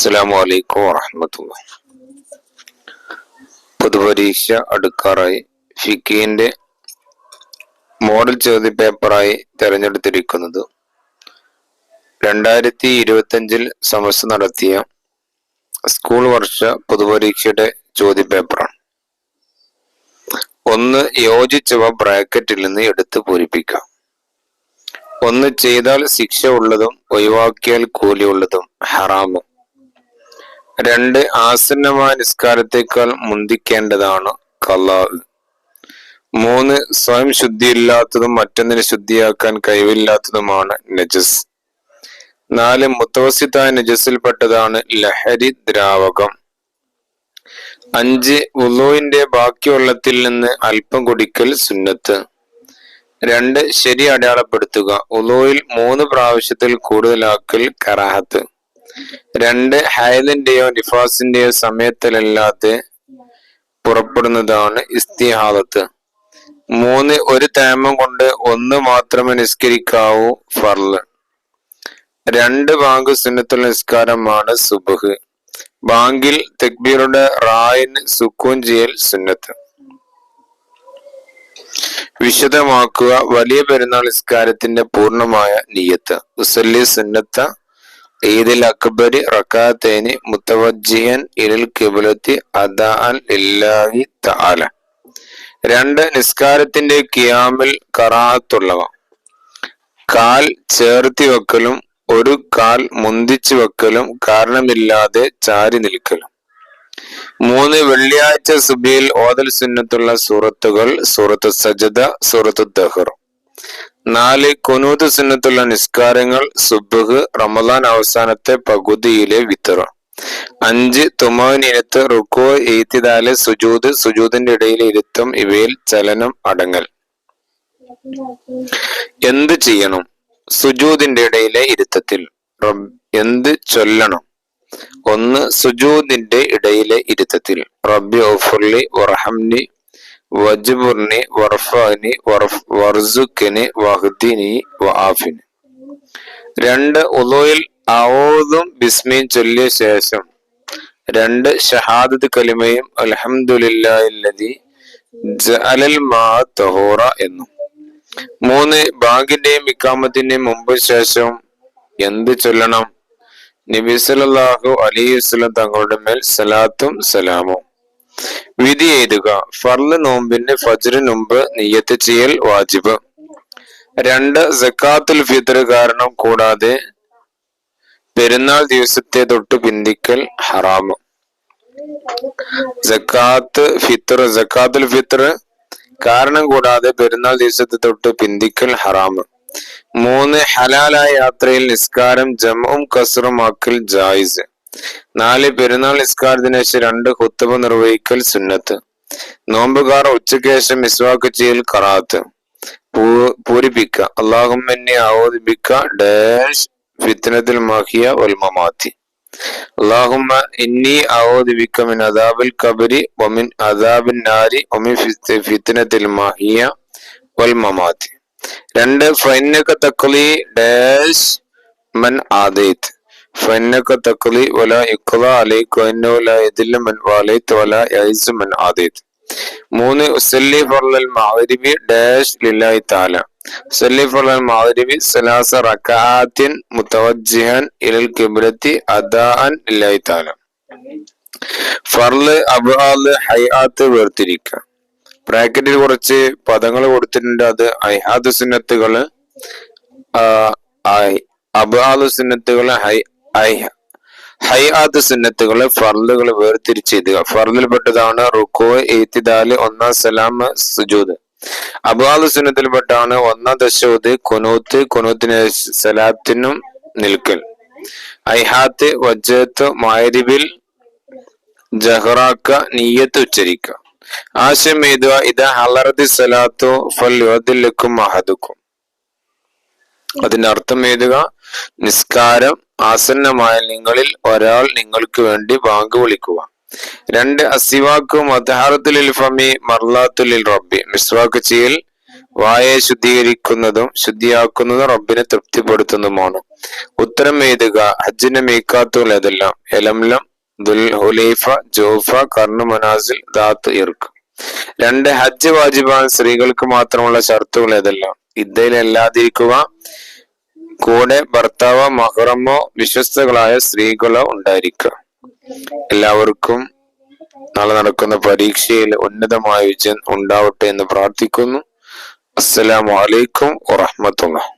അസ്സലാമു അലൈക്കും വറഹ്മത്തുള്ളാഹി. പൊതുപരീക്ഷ അടുക്കാറായി. ഫിഖിന്റെ മോഡൽ ചോദ്യ പേപ്പറായി തിരഞ്ഞെടുത്തിരിക്കുന്നത് 2025 സമസ്ത നടത്തിയ സ്കൂൾ വർഷ പൊതുപരീക്ഷയുടെ ചോദ്യ പേപ്പറാണ്. ഒന്ന് യോജിച്ചവ ബ്രാക്കറ്റിൽ നിന്ന് എടുത്ത് പൂരിപ്പിക്കാം. ഒന്ന് ചെയ്താൽ ശിക്ഷ ഉള്ളതും ഒഴിവാക്കിയാൽ കൂലിയുള്ളതും ഹറാമും. രണ്ട് ആസന്നമായ നിസ്കാരത്തേക്കാൾ മുന്തിക്കേണ്ടതാണ് ഖളാഅ്. മൂന്ന് സ്വയം ശുദ്ധിയില്ലാത്തതും മറ്റൊന്നിനെ ശുദ്ധിയാക്കാൻ കഴിവില്ലാത്തതുമാണ് നജസ്. നാല് മുത്തവസ്സിത്തായ നജസിൽപ്പെട്ടതാണ് ലഹരി ദ്രാവകം. അഞ്ച് വുളൂഇന്റെ ബാക്കി വെള്ളത്തിൽ നിന്ന് അല്പം കുടിക്കൽ സുന്നത്ത്. രണ്ട് ശരി അടയാളപ്പെടുത്തുക. വുളൂഇൽ 3 പ്രാവശ്യത്തിൽ കൂടുതലാക്കൽ കറാഹത്ത്. രണ്ട് ഹൈദിന്റെയോ നിഫാസിന്റെയോ സമയത്തിലല്ലാതെ പുറപ്പെടുന്നതാണ് ഇസ്തിഹാദത്ത്. മൂന്ന് ഒരു തയമ്മം കൊണ്ട് 1 മാത്രമേ നിസ്കരിക്കാവൂ ഫർള്. 2 ബാങ്ക് സുന്നത്തുൽ നിസ്കാരമാണ് സുബ്ഹ്. ബാങ്കിൽ തക്ബീറുടെ റായിന് സുക്കൂൻ ചെയ്യൽ സുന്നത്ത്. വിശദമാക്കുക. വലിയ പെരുന്നാൾ നിസ്കാരത്തിന്റെ പൂർണ്ണമായ നിയ്യത്ത്. ഉസല്ലി സുന്നത്ത ഈദിൽ അക്ബരി റകാഅത്തൈനി മുതവജ്ജിഹൻ ഇലൽ ഖിബ്ലത്തി അദാഅൻ ലില്ലാഹി തആല. 2 നിസ്കാരത്തിന്റെ ഖിയാമിൽ ഖറാഅത്തുള്ളവ. കാൽ ചേർത്തി വെക്കലും ഒരു കാൽ മുന്തിച്ചു വെക്കലും കാരണമില്ലാതെ ചാരി നിൽക്കലും. 3 വെള്ളിയാഴ്ച സുബഹിയിൽ ഓതൽ സുന്നത്തുള്ള സൂറത്തുകൾ സൂറത്തു സജദ, സൂറത്തു ദഹർ. 4 ഖുനൂത്ത് സുന്നത്തുള്ള നിസ്കാരങ്ങൾ സുബ്ഹ്, റമദാൻ അവസാനത്തെ പകുതിയിലെ വിത്ർ. 5 തുമാനീനത്ത്, റുക്കൂ, ഇഅ്തിദാല്, സുജൂദ്, സുജൂദിന്റെ ഇടയിലെ ഇരുത്തം, ഇവയിൽ ചലനം അടങ്ങൽ. എന്ത് ചെയ്യണം? സുജൂദിന്റെ ഇടയിലെ ഇരുത്തത്തിൽ എന്ത് ചൊല്ലണം? 1 സുജൂദിന്റെ ഇടയിലെ ഇരുത്തത്തിൽ റബ്ബി ഗ്ഫിർലി വർഹംനി വജ്ബുർനി വർഫഅനി വർസുഖ്നി വഹ്ദിനി വആഫിനി. 2 വുളൂഇൽ അഊദും ബിസ്മിയും ചൊല്ലിയ ശേഷം 2 ഷഹാദത്ത് കലിമയും അൽഹംദുലില്ലാഹില്ലദി ജഅലൽ മാഅ തഹൂറ എന്നും. 3 ബാങ്കിന്റെയും ഇഖാമത്തിന്റെയും മുമ്പ് ശേഷം എന്ത് ചൊല്ലണം? നബി സല്ലല്ലാഹു അലൈഹി വസല്ലം തങ്ങളുടെ മേൽ സലാത്തും സലാമും. വിധി എഴുതുക. ഫർള് നോമ്പിന് ഫജ്റിന് മുമ്പ് നിയ്യത്ത് ചെയ്യൽ വാജിബ്. 2 സക്കാത്തുൽ ഫിത്ർ കാരണം കൂടാതെ പെരുന്നാൾ ദിവസത്തെ തൊട്ട് പിന്തിക്കൽ ഹറാമ്. സക്കാത്തുൽ ഫിത്ർ കാരണം കൂടാതെ പെരുന്നാൾ ദിവസത്തെ തൊട്ട് പിന്തിക്കൽ ഹറാമ്. 3 ഹലാലായ യാത്രയിൽ നിസ്കാരം ജംഉം കസ്റും ആക്കൽ ജായിസ്. 4 പെരുന്നാൾ നിസ്കാരത്തിന് ശേഷം 2 ഖുത്ബ നിർവഹിക്കൽ സുന്നത്ത്. നോമ്പുകാർ ഉച്ചയ്ക്ക് ശേഷം മിസ്വാക്ക് ചെയ്യൽ ഖറാഅത്ത്. പൂരിപ്പിക്കുക. അല്ലാഹുമ്മ ഇന്നി അഊദു ബിക ഡാഷ് ഫിത്നത്തുൽ മഹിയ വൽ മമാത്തി. അല്ലാഹുമ്മ ഇന്നി അഊദു ബിക മിൻ അദാബിൽ ഖബരി വമിൻ അദാബിൻ നാരി വമിൻ ഫിത്നത്തുൽ മഹിയ വൽ മമാത്തി. 2 ഫഇന്നക തഖ്ലി ഡാഷ് മൻ ആദൈത് ഫഇന്നക തഖ്ലി വലാ യുഖ്ളാ അലൈക വഇന്നഹു ലാ യദില്ലു മൻ വാലൈത വലാ യഇസ്സു മൻ ആദൈത്. 3 ഉസല്ലി ഫർളൽ മഗ്രിബി ഡാഷ് ലില്ലാഹി തആല. ഉസല്ലി ഫർളൽ മഗ്രിബി സലാസ റകഅത്തിൻ മുതവജ്ജിഹൻ ഇലൽ ഖിബ്ലത്തി അദാഅൻ ലില്ലാഹി തആല. ഫർള്, അബ്ആദ്, ഹൈആത്ത് വേർതിരിക്കുക. ബ്രാക്കറ്റിൽ കുറച്ച് പദങ്ങൾ കൊടുത്തിട്ടുണ്ട്. അത് അയ്ഹാദ് സുന്നത്തുകള്, അബ്ആദ് സുന്നത്തുകള്, ഹൈആത്ത് സുന്നത്തുകള്, ഫർളുകള് വേർതിരിച്ച് എഴുതുക. ഫർളിൽപ്പെട്ടതാണ് റുക്കൂ, ഇഅ്തിദാല്, 1 സലാം, സുജൂദ്. അബ്ആദ് സുന്നത്തിൽപ്പെട്ടാണ് 1 തശഹുദ്, ഖുനൂത്ത്, ഖുനൂത്തിന് സലാത്തിനും നിൽക്കൽ. അയ്ഹാത്ത് വജ്ജത്ത് മഗ്രിബിൽ ജഹറാക്ക നിയ്യത്ത് ഉച്ചരിക്കുക. ആശയം എഴുതുക. ഇദാ ഹളറത്തി സലാത്തു ഫൽയുഅദ്ദിലക്കും അഹദുക്കും. അതിന്റെ അർത്ഥം എഴുതുക. നിസ്കാരം ആസന്നമായ നിങ്ങളിൽ ഒരാൾ നിങ്ങൾക്ക് വേണ്ടി ബാങ്ക് വിളിക്കുക. 2 അസിവാക്കും അത്ഹാറത്തുൽ ഫമി മർലാത്തുൽ റബ്ബി. മിസ്വാക്ക് ചെയ്യൽ വായെ ശുദ്ധീകരിക്കുന്നതും ശുദ്ധിയാക്കുന്നതും റബ്ബിനെ തൃപ്തിപ്പെടുത്തുന്നതുമാണ്. ഉത്തരം എഴുതുക. ഹജ്ജിന്റെ മീഖാത്തുകൾ ഏതെല്ലാം? യലംലം, ദുൽഹുലൈഫ, ജോഫ, കർണു മനാസിൽ, ദാത്ത് ഇർക്ക്. 2. ഹജ്ജ് വാജിബാൻ സ്ത്രീകൾക്ക് മാത്രമുള്ള ഷർത്തുകൾ ഏതെല്ലാം? ഇദ്ദയിലല്ലാതിരിക്കുക, കൂടെ ഭർത്താവോ മഹ്റമോ വിശ്വസ്തകളായ സ്ത്രീകളോ ഉണ്ടായിരിക്കുക. എല്ലാവർക്കും നാളെ നടക്കുന്ന പരീക്ഷയിൽ ഉന്നതമായ വിജയം ഉണ്ടാവട്ടെ എന്ന് പ്രാർത്ഥിക്കുന്നു. അസ്സലാമു അലൈക്കും വറഹ്മത്തുള്ളാഹി.